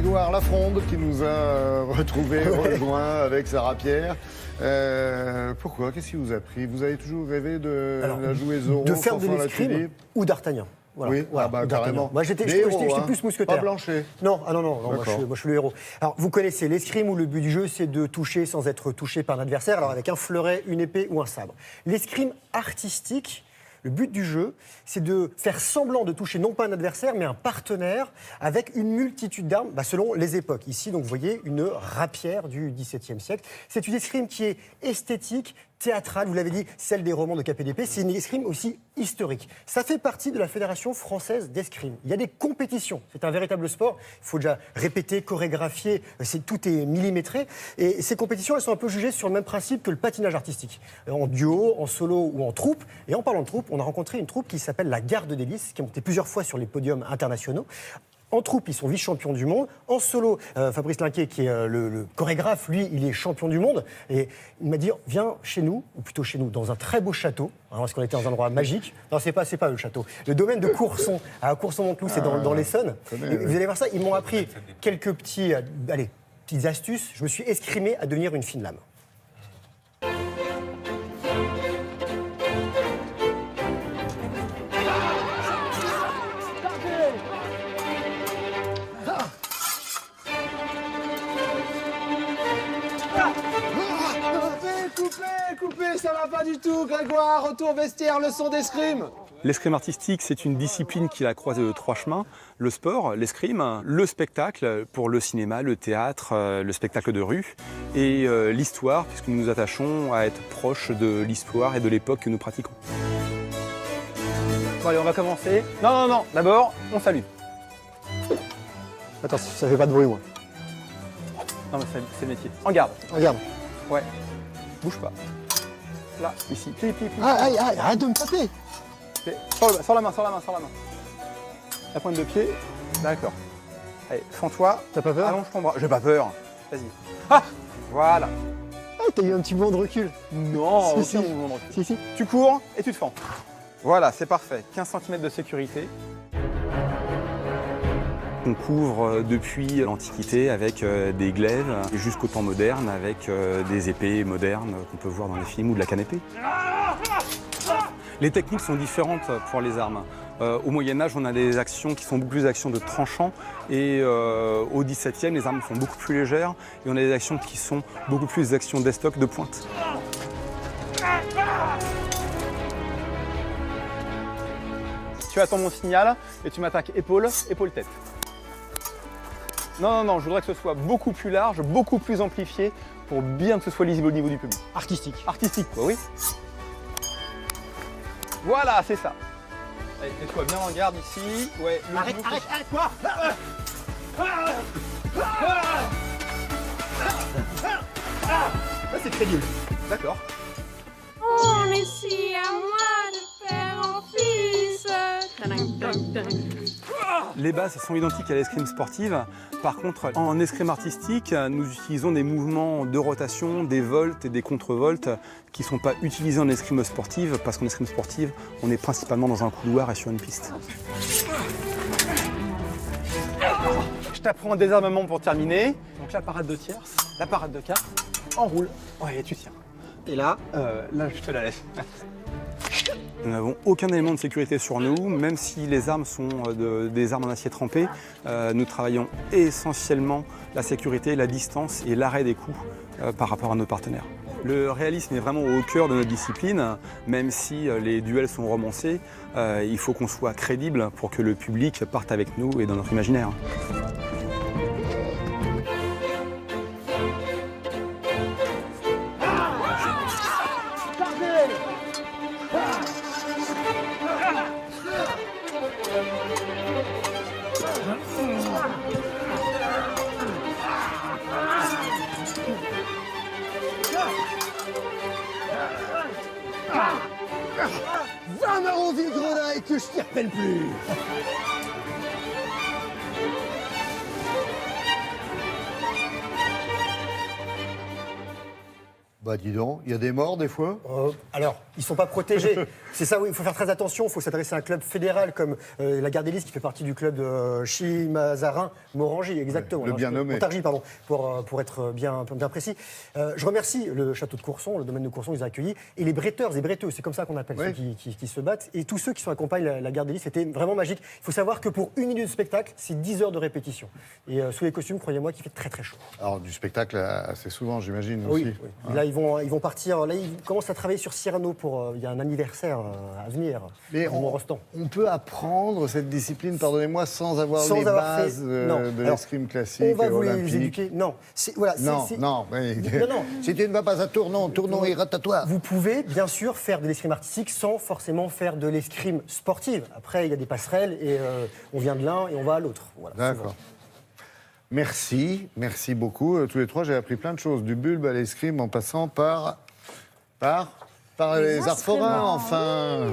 Grégoire Lafronde qui nous a rejoint avec Sarah Pierre. Pourquoi? Qu'est-ce qui vous a pris? Vous avez toujours rêvé de la jouer Zorro, de faire de l'escrime ou d'Artagnan. Voilà. Oui, voilà, carrément. Moi, j'étais plus mousquetaire. Pas Blanchet. Non, moi, je suis le héros. Alors, vous connaissez l'escrime où le but du jeu, c'est de toucher sans être touché par un adversaire, alors avec un fleuret, une épée ou un sabre. L'escrime artistique, le but du jeu, c'est de faire semblant de toucher non pas un adversaire, mais un partenaire avec une multitude d'armes, selon les époques. Ici, donc, vous voyez une rapière du XVIIe siècle. C'est une escrime qui est esthétique, théâtrale, vous l'avez dit, celle des romans de KPDP. C'est une escrime aussi historique. Ça fait partie de la Fédération française d'escrime. Il y a des compétitions. C'est un véritable sport. Il faut déjà répéter, chorégraphier. Tout est millimétré. Et ces compétitions, elles sont un peu jugées sur le même principe que le patinage artistique. En duo, en solo ou en troupe. Et en parlant de troupe, on a rencontré une troupe qui s'appelle la Garde des Lys, qui a monté plusieurs fois sur les podiums internationaux. En troupe, ils sont vice-champions du monde. En solo, Fabrice Linquet, qui est le chorégraphe, lui, il est champion du monde. Et il m'a dit, viens chez nous, ou plutôt chez nous, dans un très beau château. Alors, parce qu'on était dans un endroit magique. Non, c'est pas eux, le château. Le domaine de Courson, à Courson-Montcloup, c'est dans l'Essonne. Vous allez voir ça, ils m'ont appris quelques petites astuces. Je me suis escrimé à devenir une fine lame. Coupé, ça va pas du tout, Grégoire, retour vestiaire, leçon d'escrime. L'escrime artistique, c'est une discipline qui a croisé de trois chemins. Le sport, l'escrime, le spectacle pour le cinéma, le théâtre, le spectacle de rue et l'histoire, puisque nous nous attachons à être proches de l'histoire et de l'époque que nous pratiquons. Bon allez, on va commencer. Non, d'abord, on salue. Attends, ça fait pas de bruit, moi. Non mais c'est le métier. En garde. Regarde. Ouais. Bouge pas. Là, ici. Pli. Arrête de me taper. Sors la main. La pointe de pied. D'accord. Allez, fends-toi. T'as pas peur? Allonge ton bras. J'ai pas peur. Vas-y. Ah, voilà. Ah, t'as eu un petit mouvement de recul. Non, si. Si. Tu cours et tu te fends. Voilà, c'est parfait. 15 cm de sécurité. On couvre depuis l'Antiquité avec des glaives et jusqu'au temps moderne avec des épées modernes qu'on peut voir dans les films ou de la canne épée. Les techniques sont différentes pour les armes. Au Moyen-Âge, on a des actions qui sont beaucoup plus des actions de tranchant et au XVIIe, les armes sont beaucoup plus légères et on a des actions qui sont beaucoup plus des actions d'estoc de pointe. Tu attends mon signal et tu m'attaques épaule-tête. Non, je voudrais que ce soit beaucoup plus large, beaucoup plus amplifié pour bien que ce soit lisible au niveau du public. Artistique. Artistique, quoi, oui. Voilà, c'est ça. Allez, mets-toi bien en garde ici. Ouais, Arrête, quoi. Là, c'est crédible. D'accord. On est si à moi de père en fils. Les bases sont identiques à l'escrime sportive. Par contre, en escrime artistique, nous utilisons des mouvements de rotation, des volts et des contre-volts qui ne sont pas utilisés en escrime sportive parce qu'en escrime sportive, on est principalement dans un couloir et sur une piste. Je t'apprends un désarmement pour terminer. Donc la parade de tierce, la parade de quart, enroule. Ouais, tu tiens. Et là, je te la laisse. Nous n'avons aucun élément de sécurité sur nous, même si les armes sont des armes en acier trempé. Nous travaillons essentiellement la sécurité, la distance et l'arrêt des coups par rapport à nos partenaires. Le réalisme est vraiment au cœur de notre discipline, même si les duels sont romancés. Il faut qu'on soit crédible pour que le public parte avec nous et dans notre imaginaire. Va m'arrondir le grenat et que je t'y repelle plus. Bah dis donc, il y a des morts des fois. Alors, ils ne sont pas protégés. C'est ça, oui, il faut faire très attention. Il faut s'adresser à un club fédéral comme la Garde des Lys, qui fait partie du club de Chimazarin-Morangy, exactement. Le bien nommé. Montargis, pardon, pour être bien précis. Je remercie le château de Courson, le domaine de Courson, ils ont accueilli, et les bretteurs et bretteuses, c'est comme ça qu'on appelle ceux qui se battent, et tous ceux qui accompagnent la Garde des Lys, c'était vraiment magique. Il faut savoir que pour 1 minute de spectacle, c'est 10 heures de répétition. Et sous les costumes, croyez-moi, qu'il fait très très chaud. Alors du spectacle assez souvent, j'imagine Oui, aussi. oui. Et là, ils vont partir. Là, ils commencent à travailler sur Cyrano pour. Il y a un anniversaire à venir. Mais on peut apprendre cette discipline, pardonnez-moi, sans avoir les bases de l'escrime classique, on va vous les olympique. éduquer. Non. Voilà, Non. non. Si tu ne vas pas à Tournon, Tournon ira à toi. Vous pouvez, bien sûr, faire de l'escrime artistique sans forcément faire de l'escrime sportive. Après, il y a des passerelles et on vient de l'un et on va à l'autre. Voilà, D'accord. Merci beaucoup. Tous les trois, j'ai appris plein de choses. Du bulbe à l'escrime en passant par les arts forains, enfin.